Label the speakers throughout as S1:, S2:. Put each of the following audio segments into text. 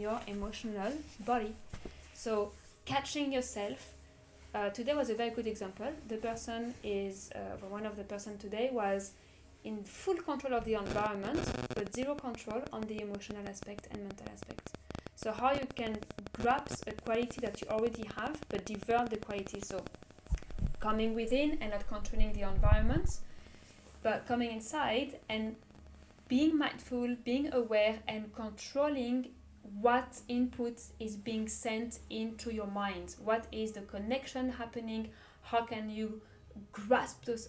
S1: your emotional body. So catching yourself. Today was a very good example. The person is, one of the person today was in full control of the environment, but zero control on the emotional aspect and mental aspect. So how you can grasp a quality that you already have, but develop the quality. So coming within and not controlling the environment, but coming inside and being mindful, being aware, and controlling what input is being sent into your mind. What is the connection happening? How can you grasp those,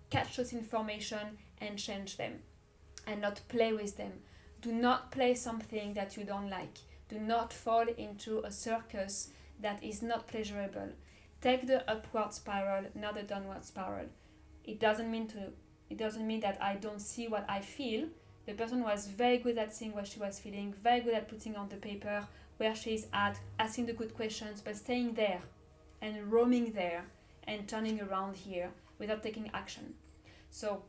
S1: catch those information and change them and not play with them. Do not play something that you don't like. Do not fall into a circus that is not pleasurable. Take the upward spiral, not the downward spiral. It doesn't mean that I don't see what I feel. The person was very good at seeing what she was feeling, very good at putting on the paper where she is at, asking the good questions, but staying there and roaming there and turning around here without taking action. So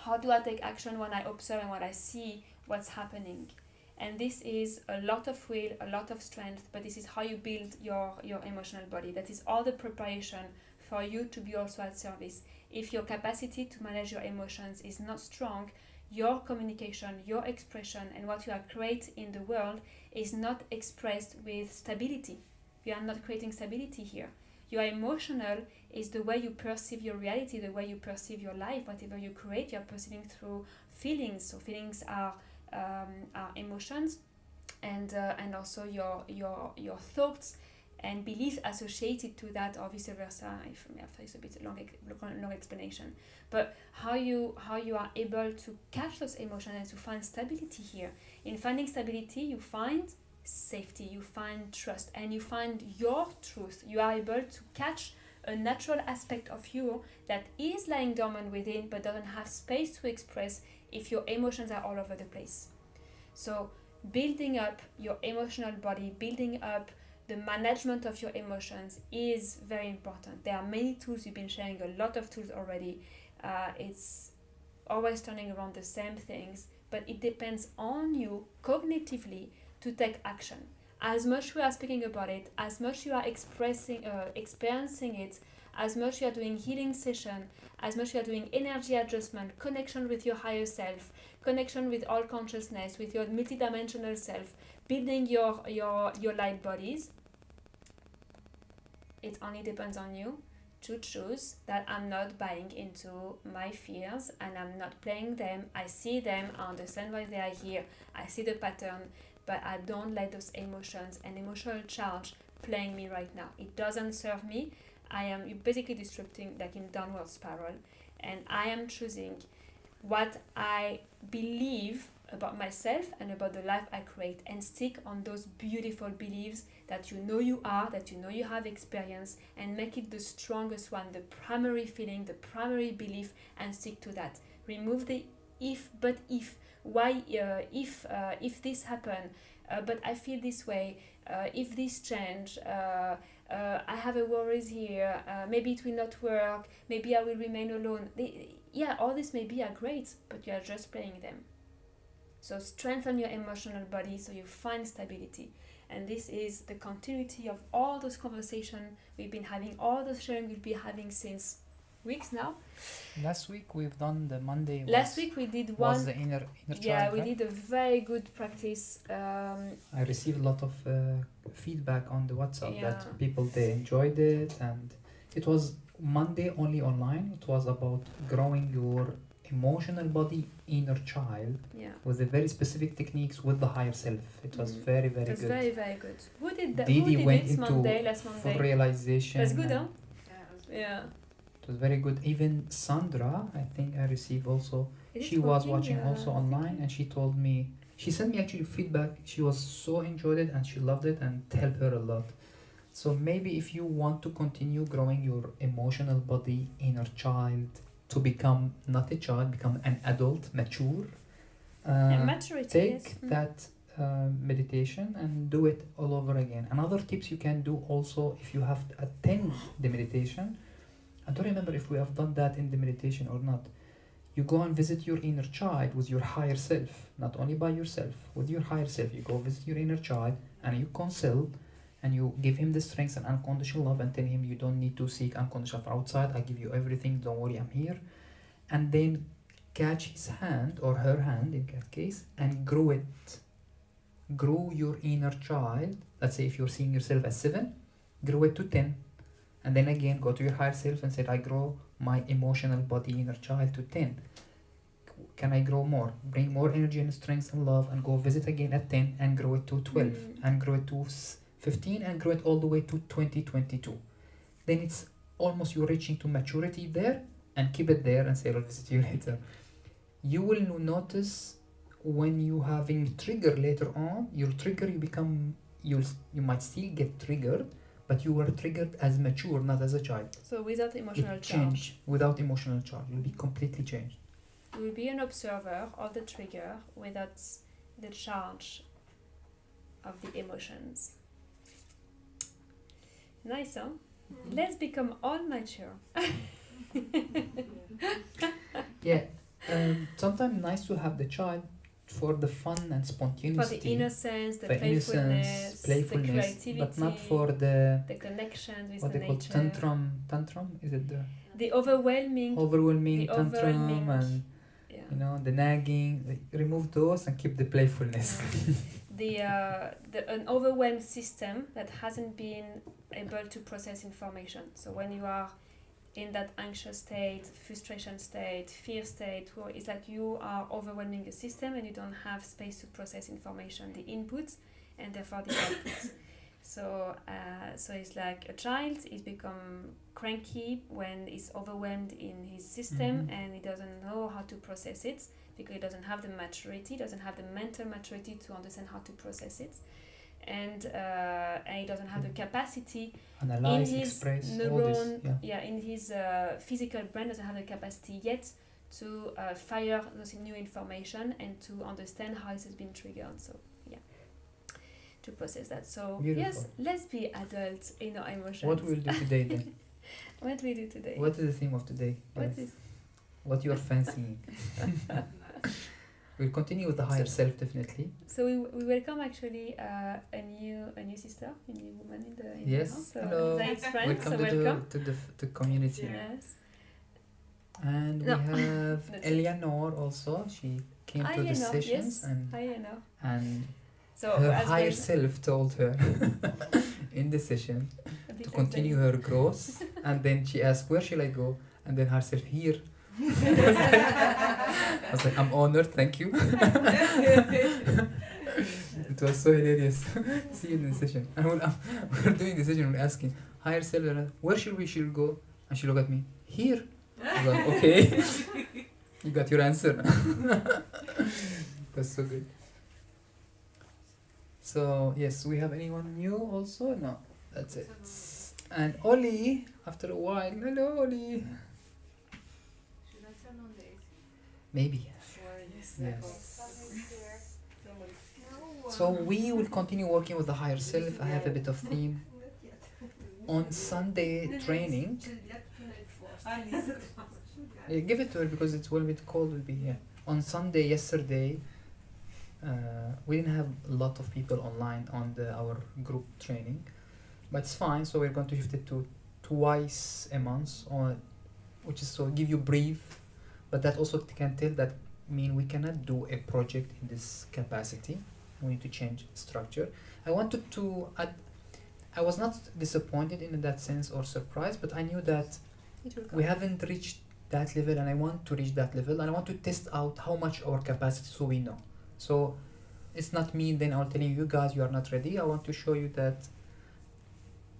S1: how do I take action when I observe and when I see what's happening? And this is a lot of will, a lot of strength, but this is how you build your emotional body. That is all the preparation for you to be also at service. If your capacity to manage your emotions is not strong, your communication, your expression, and what you are creating in the world is not expressed with stability. You are not creating stability here. Your emotional is the way you perceive your reality, the way you perceive your life. Whatever you create, you are perceiving through feelings. So feelings are emotions, and also your thoughts and beliefs associated to that, or vice versa. If after it's a bit long explanation, but how you are able to catch those emotions and to find stability here. In finding stability, you find safety, you find trust, and you find your truth. You are able to catch a natural aspect of you that is lying dormant within, but doesn't have space to express if your emotions are all over the place. So building up your emotional body, building up the management of your emotions is very important. There are many tools. You've been sharing a lot of tools already. It's always turning around the same things, but it depends on you cognitively to take action. As much we are speaking about it, as much you are experiencing it, as much you are doing healing session, as much you are doing energy adjustment, connection with your higher self, connection with all consciousness, with your multidimensional self, building your light bodies, it only depends on you to choose that I'm not buying into my fears and I'm not playing them. I see them, I understand why they are here, I see the pattern, but I don't let those emotions and emotional charge playing me right now. It doesn't serve me. You're basically disrupting, like in downward spiral, and I am choosing what I believe about myself and about the life I create, and stick on those beautiful beliefs that you are, that you have experience, and make it the strongest one, the primary feeling, the primary belief, and stick to that. Remove the if, but if, why, if this happen, but I feel this way, if this change, I have a worries here, maybe it will not work, maybe I will remain alone. All this maybe are great, but you are just playing them. So strengthen your emotional body so you find stability. And this is the continuity of all those conversations we've been having, all those sharing we'll be having since weeks now.
S2: Last week we've done the Monday.
S1: Last week we did one.
S2: Was the inner child.
S1: Yeah, we did a very good practice.
S2: I received a lot of feedback on the WhatsApp that people, they enjoyed it, and it was Monday only online. It was about growing your emotional body, inner child, with the very specific techniques with the higher self. It was very, very good. It was
S1: very, very good. Who did that?
S2: Didi went into
S1: last Monday?
S2: Full realization.
S1: That's good, huh? Yeah.
S2: It was very good. Even Sandra, I think I received also. She was watching also online, and she told me, she sent me actually feedback. She was so enjoyed it and she loved it, and it helped her a lot. So maybe if you want to continue growing your emotional body, inner child, to become not a child, become an adult, mature,
S1: maturity,
S2: take that meditation and do it all over again. Another tips you can do also, if you have to attend the meditation, I don't remember if we have done that in the meditation or not. you go and visit your inner child with your higher self, not only by yourself, with your higher self. You go visit your inner child and you consult and you give him the strength and unconditional love and tell him you don't need to seek unconditional love outside. I give you everything, don't worry, I'm here. And then catch his hand or her hand in that case and grow it. Grow your inner child. Let's say if you're seeing yourself as 7, grow it to 10. And then again go to your higher self and say, I grow my emotional body inner child to 10. Can I grow more? Bring more energy and strength and love and go visit again at 10 and grow it to 12 and grow it to 15 and grow it all the way to 2022. Then it's almost you're reaching to maturity there, and keep it there and say I'll visit you later. You will notice when you having trigger later on, your trigger you might still get triggered, but you were triggered as mature, not as a child.
S1: So without emotional
S2: It
S1: charge.
S2: change without emotional charge. You'll be completely changed.
S1: You will be an observer of the trigger without the charge of the emotions. Nice, huh? Let's become all mature.
S2: Yeah. Sometimes nice to have the child for the fun and spontaneity.
S1: For the innocence, the
S2: The
S1: playfulness, the creativity,
S2: but not for the
S1: connection with
S2: what
S1: the
S2: they call
S1: nature.
S2: tantrum. Is it the
S1: The overwhelming.
S2: overwhelming
S1: The
S2: tantrum
S1: overwhelming,
S2: and
S1: Yeah.
S2: the nagging? Remove those and keep the playfulness.
S1: An overwhelmed system that hasn't been able to process information. So when you are in that anxious state, frustration state, fear state, where it's like you are overwhelming the system and you don't have space to process information, the inputs, and therefore the outputs. So it's like a child is become cranky when he's overwhelmed in his system and he doesn't know how to process it because he doesn't have the maturity, doesn't have the mental maturity to understand how to process it. And he doesn't have the capacity
S2: Analyze,
S1: in his
S2: express, all
S1: neuron,
S2: this.
S1: in his physical brain doesn't have the capacity yet to fire those new information and to understand how it has been triggered. So to process that. So
S2: Beautiful.
S1: yes, let's be adults in our emotions.
S2: What we'll do today then?
S1: What we do today?
S2: What is the theme of today?
S1: What
S2: Yes.
S1: is
S2: What you're fancying? We'll continue with the higher self definitely.
S1: So we welcome actually a new sister, a new woman in the
S2: Yes.
S1: house. So
S2: Hello.
S1: Zaid's friend.
S2: Welcome
S1: So
S2: to
S1: welcome.
S2: the community.
S1: Yes.
S2: And
S1: No.
S2: we have
S1: That's it.
S2: Eleanor also. She came
S1: Hi,
S2: to the
S1: Eleanor.
S2: sessions
S1: Yes.
S2: and
S1: Hi, Eleanor.
S2: and
S1: So
S2: her
S1: as
S2: higher
S1: well-
S2: self told her in the session
S1: a bit
S2: to
S1: like
S2: continue her growth, and then she asked, where shall I go? And then herself, here. I was like, I'm honored, thank you. It was so hilarious. See you in the session. And we're doing the session, we're asking, higher self, where should we go? And she looked at me, here. I was like, okay, you got your answer. That's so good. So yes, we have anyone new also? No, that's it. And Oli, after a while, hello Oli.
S3: Should I turn on the AC?
S2: Maybe. Yes. So we will continue working with the higher self. I have a bit of theme. On Sunday training, give it to her because it's a little bit cold. Will be here. On Sunday yesterday, we didn't have a lot of people online on our group training, but it's fine. So we're going to shift it to twice a month, which is so give you brief, but that also can tell that mean we cannot do a project in this capacity. We need to change structure. I wanted to add. I was not disappointed in that sense or surprised, but I knew that
S1: It will come.
S2: we haven't reached that level, and I want to reach that level, and I want to test out how much our capacity so we know. So it's not me then I'll tell you guys you are not ready. I want to show you that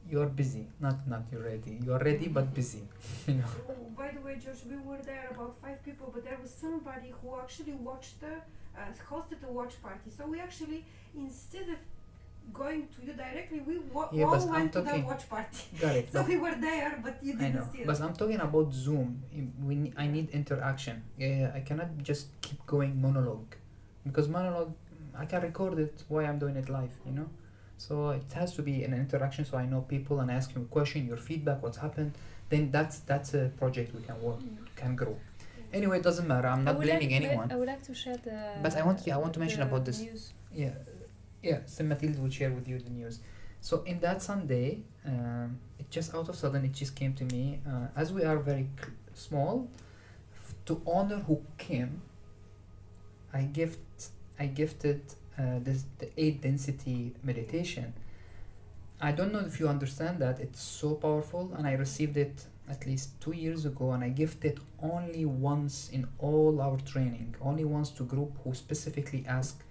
S2: you are busy, not you're ready. You are ready but busy. You know.
S3: Oh, by the way, Josh, we were there about 5 people, but there was somebody who actually watched hosted a watch party. So we actually, instead of going to you directly, we
S2: Yeah, but
S3: all
S2: I'm
S3: went to that
S2: talking-
S3: watch party.
S2: Got it.
S3: So
S2: But
S3: we were there, but you
S2: I
S3: didn't
S2: know,
S3: see
S2: but
S3: us.
S2: I'm talking about Zoom. I need interaction. Yeah, I cannot just keep going monologue, because monologue I can record it while I'm doing it live. You know, so it has to be an interaction. So I know people and ask you a question, your feedback, what's happened. Then that's a project we can work, can grow. Anyway, it doesn't matter. I'm not blaming anyone.
S1: I would like to share the.
S2: But I want to mention
S1: the
S2: about this.
S1: news.
S2: Yeah. So Mathilde will share with you the news. So in that Sunday, it just out of sudden it just came to me. As we are very small, to honor who came, I gifted the 8 density meditation. I don't know if you understand that it's so powerful, and I received it at least 2 years ago, and I gifted only once in all our training, only once to group who specifically ask.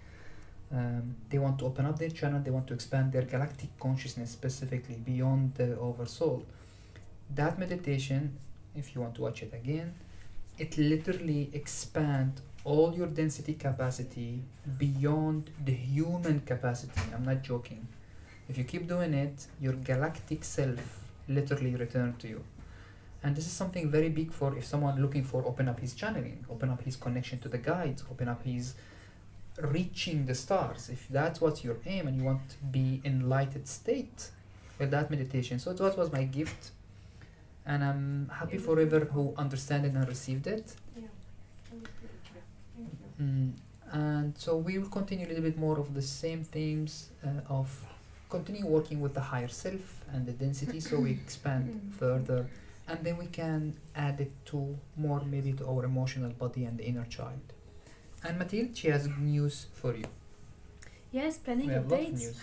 S2: They want to open up their channel, they want to expand their galactic consciousness specifically beyond the oversoul. That meditation, if you want to watch it again, it literally expand all your density capacity beyond the human capacity. I'm not joking. If you keep doing it, your galactic self literally return to you. And this is something very big for if someone looking for open up his channeling, open up his connection to the guides, open up his reaching the stars. If that's what your aim and you want to be enlightened state with that meditation. So that was my gift, and I'm happy forever who understand it and received it.
S3: Yeah. Thank you.
S2: And so we will continue a little bit more of the same themes of continue working with the higher self and the density, so we expand further, and then we can add it to more maybe to our emotional body and the inner child. And Mathilde, she has news for you.
S1: Yes, planning
S2: We have lots of
S1: updates.
S2: news.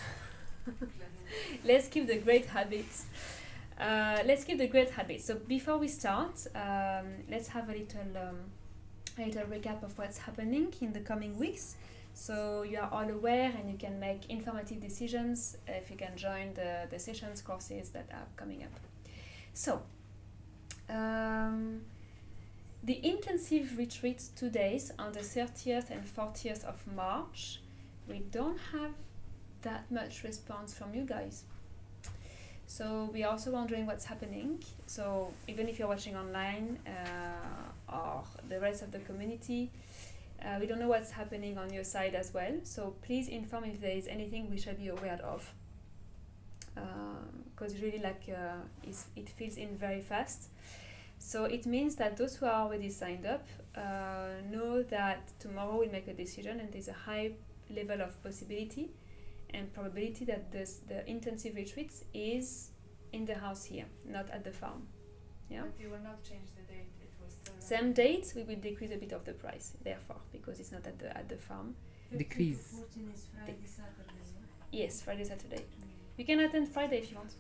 S1: Let's keep the great habits. So before we start, let's have a little recap of what's happening in the coming weeks. So you are all aware and you can make informative decisions if you can join the sessions, courses that are coming up. So, the intensive retreat 2 days on the 30th and 40th of March, we don't have that much response from you guys. So we are also wondering what's happening. So even if you're watching online or the rest of the community, we don't know what's happening on your side as well. So please inform if there is anything we should be aware of. Because really it fills in very fast. So it means that those who are already signed up know that tomorrow we'll make a decision, and there's a high level of possibility and probability that the intensive retreats is in the house here, not at the farm. Yeah.
S4: But you will not change the date. It was still
S1: Same date, we will decrease a bit of the price, therefore, because it's not at the farm.
S2: Decrease.
S3: 14 is Friday, Saturday.
S1: Yes, Friday, Saturday. You can attend Friday if you want.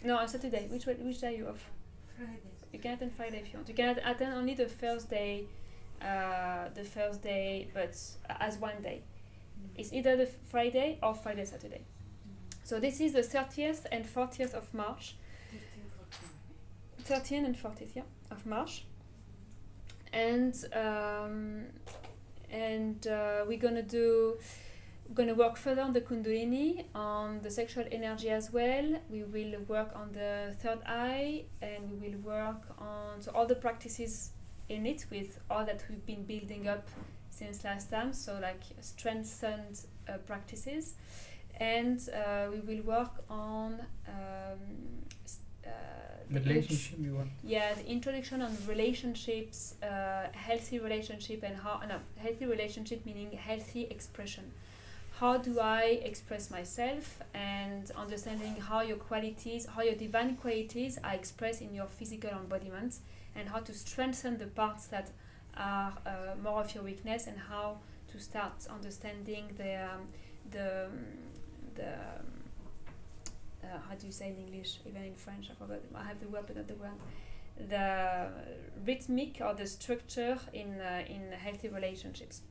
S1: No, on Saturday. Which day are you off?
S3: Friday.
S1: You can attend Friday if you want. You can attend only the first day, but as one day. It's either the Friday or Friday, Saturday. So this is the 30th and 40th of March. 13 and 40th, yeah, of March. And we're gonna work further on the Kundalini, on the sexual energy as well. We will work on the third eye, and we will work on all the practices in it with all that we've been building up since last time. So like strengthened practices, and we will work on
S2: The relationship you want.
S1: the introduction on relationships, healthy relationship, and healthy relationship meaning healthy expression. How do I express myself, and understanding how your divine qualities are expressed in your physical embodiment, and how to strengthen the parts that are more of your weakness, and how to start understanding how do you say in English, even in French, I forgot, I have the word but not the word, the rhythmic or the structure in healthy relationships.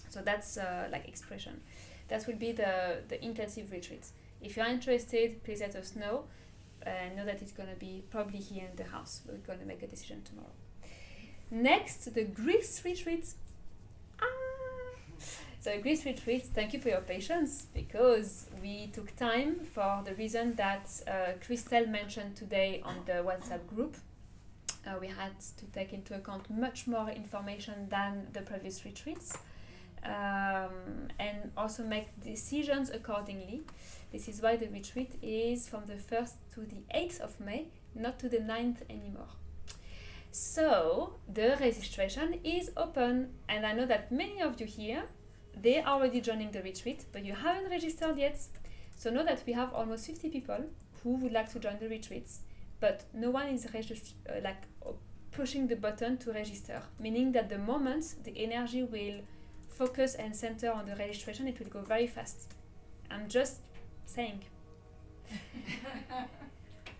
S1: So that's like expression. That will be the intensive retreats. If you're interested, please let us know. Know that it's going to be probably here in the house. We're going to make a decision tomorrow. Next, the Greece retreats. So Greece retreats, thank you for your patience, because we took time for the reason that Christelle mentioned today on the WhatsApp group. We had to take into account much more information than the previous retreats, and also make decisions accordingly. This is why the retreat is from the 1st to the 8th of May, not to the 9th anymore. So the registration is open, and I know that many of you here, they are already joining the retreat, but you haven't registered yet. So know that we have almost 50 people who would like to join the retreats, but no one is pushing the button to register, meaning that the moment the energy will focus and center on the registration, it will go very fast. I'm just saying.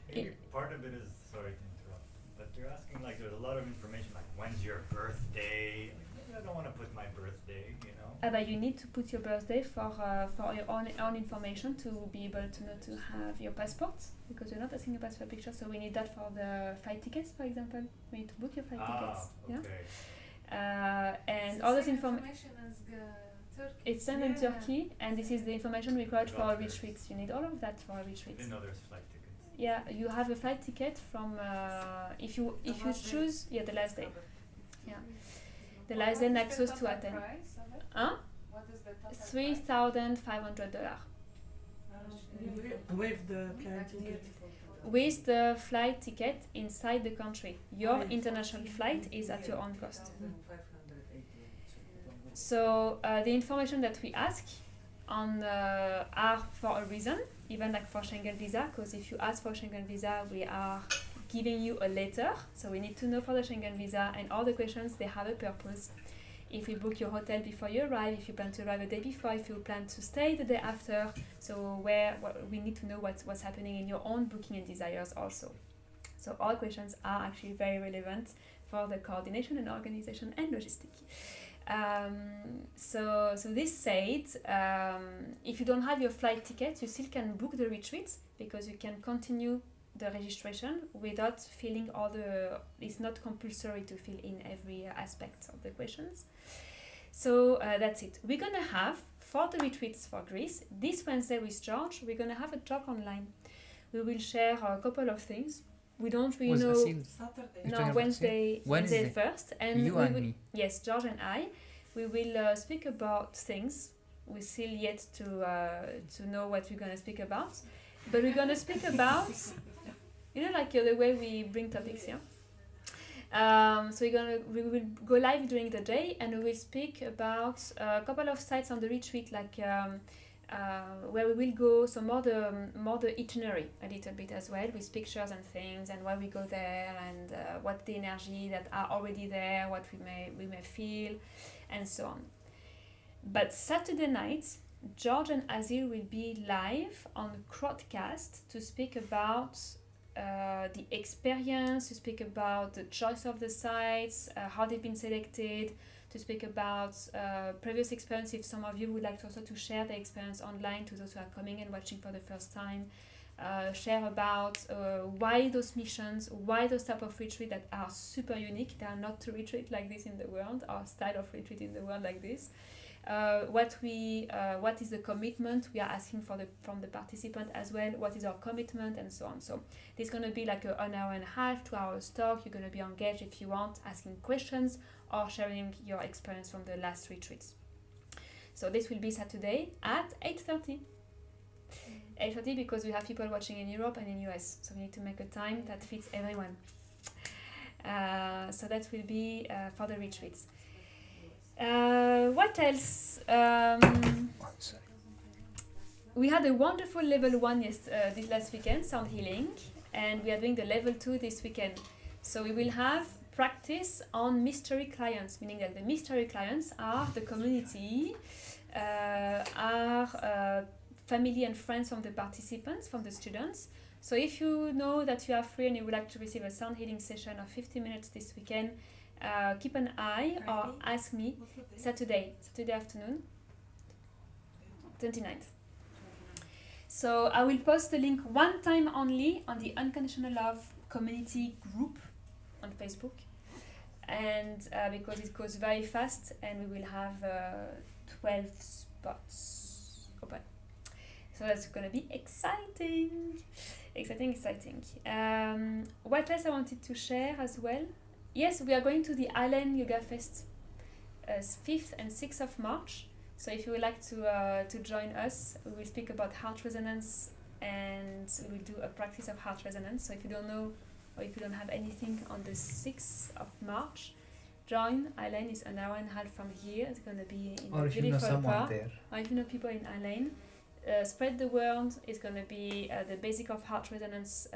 S5: Maybe part of it is, sorry to interrupt, but you're asking like there's a lot of information like when's your birthday? Like, maybe I don't want to put my birthday, you know.
S1: But you need to put your birthday for your own information to be able to know to have your passport, because you're not asking a passport picture, so we need that for the flight tickets, for example. We need to book your flight tickets.
S5: Okay.
S1: Yeah. And
S4: It's
S1: all
S4: the
S1: this
S4: same
S1: information.
S4: as Turkey.
S1: It's done in Turkey, and this is the information required for
S5: Okay.
S1: retreats. You need all of that for a retreat.
S5: Didn't know there's flight tickets.
S1: Yeah, you have a flight ticket from if you choose the last day. Yeah. The last day Naxos to Athens. Huh?
S4: What is the total
S1: $3,500
S6: With the plane ticket.
S1: with the flight ticket inside the country. Your international flight is at your own cost. So the information that we ask on are for a reason, even like for Schengen visa, because if you ask for Schengen visa, we are giving you a letter. So we need to know for the Schengen visa, and all the questions, they have a purpose. If you book your hotel before you arrive, if you plan to arrive a day before, if you plan to stay the day after, so we need to know what's happening in your own booking and desires also. So all questions are actually very relevant for the coordination and organization and logistics. So this said, if you don't have your flight ticket, you still can book the retreat, because you can continue the registration without filling all the. It's not compulsory to fill in every aspect of the questions. So that's it. We're gonna have for the retreats for Greece this Wednesday with George. We're gonna have a talk online. We will share a couple of things. We don't really
S2: Was
S1: know.
S2: Asil
S6: Saturday.
S2: You're
S1: No,
S2: talking about
S1: Wednesday
S2: Wednesday.
S1: first, and
S2: you
S1: we
S2: and
S1: will,
S2: me?
S1: yes, George and I, we will speak about things. We still yet to know what we're gonna speak about, but we're gonna speak about, like the way we bring topics here. So we will go live during the day, and we will speak about a couple of sites on the retreat, like where we will go. So more the itinerary a little bit as well, with pictures and things, and why we go there, and what the energy that are already there, what we may feel, and so on. But Saturday night, George and Asil will be live on Crowdcast to speak about the experience, to speak about the choice of the sites, how they've been selected, to speak about previous experience, if some of you would like also to share the experience online to those who are coming and watching for the first time. Share about why those missions, why those type of retreat that are super unique. There are not two retreat like this in the world, or style of retreat in the world like this. What is the commitment we are asking from the participant as well, what is our commitment, and so on. So this is going to be like an hour and a half, 2 hours talk. You're going to be engaged if you want, asking questions or sharing your experience from the last retreats. So this will be Saturday at 8:30. 8:30 because we have people watching in Europe and in US, so we need to make a time that fits everyone. So that will be for the retreats. What else? We had a wonderful level 1 this last weekend, sound healing, and we are doing the level 2 this weekend. So we will have practice on mystery clients, meaning that the mystery clients are the community, are family and friends from the participants, from the students. So if you know that you are free and you would like to receive a sound healing session of 50 minutes this weekend, keep an eye or ask me. Saturday afternoon, 29th. So I will post the link one time only on the Unconditional Love community group on Facebook, and because it goes very fast, and we will have 12 spots open. So that's going to be exciting. What else I wanted to share as well? Yes, we are going to the Allen Yoga Fest 5th and 6th of March. So if you would like to join us, we will speak about heart resonance, and we will do a practice of heart resonance. So if you don't know or if you don't have anything on the 6th of March, join Elaine. Is an hour and a half from here. It's going to be in
S2: Or
S1: a
S2: if you know
S1: beautiful
S2: someone
S1: park.
S2: there.
S1: Or if you know people in Elaine. Spread the word. It's going to be the basic of heart resonance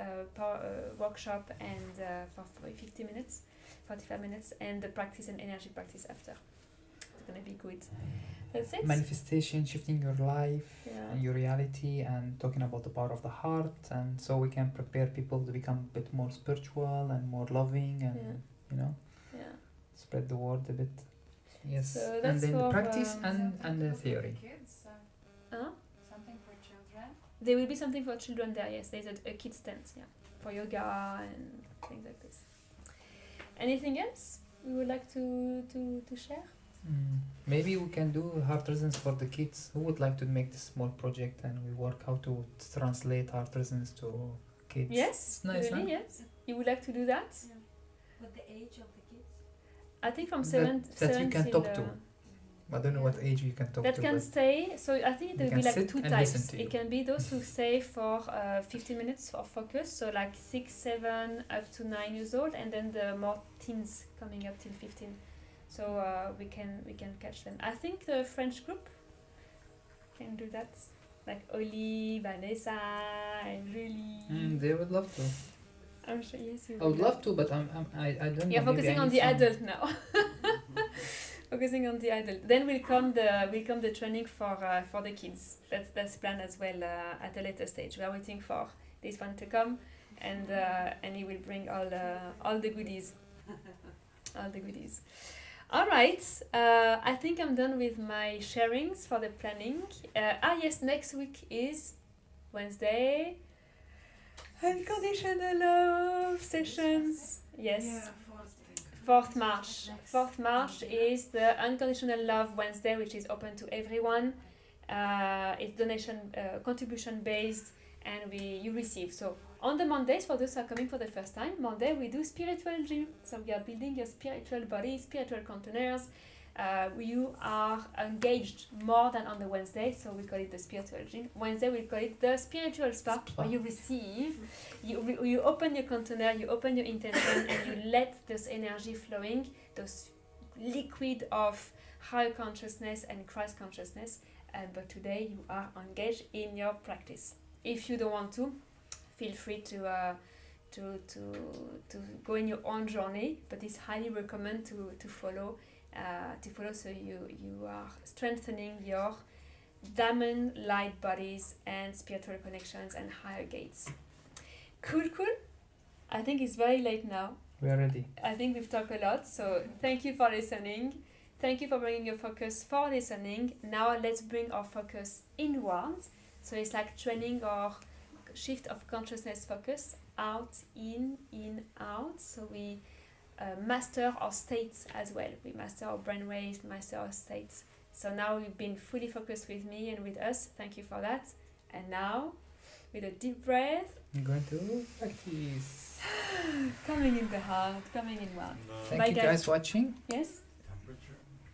S1: workshop, and for 50 minutes, 45 minutes, and the practice and energy practice after. It's going to be good. That's it.
S2: Manifestation, shifting your life
S1: Yeah.
S2: and your reality, and talking about the power of the heart, and so we can prepare people to become a bit more spiritual and more loving, and
S1: Yeah.
S2: you know,
S1: Yeah.
S2: spread the word a bit. Yes,
S1: So
S2: and
S1: that's
S2: then the
S1: for,
S2: practice and
S4: Something
S2: the
S4: for
S2: theory.
S4: Kids,
S1: Huh?
S4: something for children.
S1: There will be something for children there. Yes, there's a kids tent. Yeah, for yoga and things like this. Anything else we would like to share?
S2: Maybe we can do heart resonance for the kids. Who would like to make this small project, and we work how to translate heart resonance to kids?
S1: Yes,
S2: It's nice,
S1: really.
S2: huh?
S1: Yes, you would like to do that?
S3: What the age of the kids?
S1: I think from
S2: That-
S1: 7
S2: that you can
S1: till,
S2: talk to. I don't know what age you can talk
S1: that
S2: to.
S1: can
S2: but
S1: stay. So I think
S2: They
S1: there will be
S2: can
S1: like
S2: sit
S1: two
S2: and
S1: types.
S2: listen to you.
S1: It can be those who stay for 15 minutes of focus, so like 6, 7, up to 9 years old, and then the more teens coming up till 15. So we can catch them. I think the French group can do that, like Oli, Vanessa, and Julie.
S2: they would love to.
S1: I'm sure yes. You
S2: I would love to, but I don't know.
S1: You're
S2: maybe
S1: focusing
S2: I
S1: on
S2: need
S1: the
S2: some-
S1: adult now. Focusing on the adult. Then will come the training for the kids. That's planned as well at a later stage. We are waiting for this one to come, and he will bring all the goodies. All the goodies. All right. I think I'm done with my sharings for the planning. Yes, next week is Wednesday. Unconditional love sessions. Yes. 4th March. 4th March is the Unconditional Love Wednesday, which is open to everyone. It's donation, contribution based, and you receive. So on the Mondays, for those who are coming for the first time, Monday we do spiritual gym. So we are building your spiritual body, spiritual containers. You are engaged more than on the Wednesday, so we call it the spiritual gym. Wednesday we call it the spiritual spa, where you receive, you open your container, you open your intention, and you let this energy flowing, those liquid of higher consciousness and Christ consciousness. But today you are engaged in your practice. If you don't want to, feel free to go in your own journey, but it's highly recommend to follow. So you are strengthening your diamond light bodies and spiritual connections and higher gates. Cool. I think it's very late now.
S2: We are ready.
S1: I think we've talked a lot, so thank you for listening. Thank you for bringing your focus for listening. Now let's bring our focus inwards. So it's like training our shift of consciousness focus out, in, out. So we master our states as well. We master our brainwaves, master our states. So now you've been fully focused with me and with us. Thank you for that. And now, with a deep breath,
S2: I'm going to practice.
S1: coming in the heart, coming in one.
S2: Thank
S1: Bye,
S2: you
S1: guys.
S2: guys watching.
S1: Yes?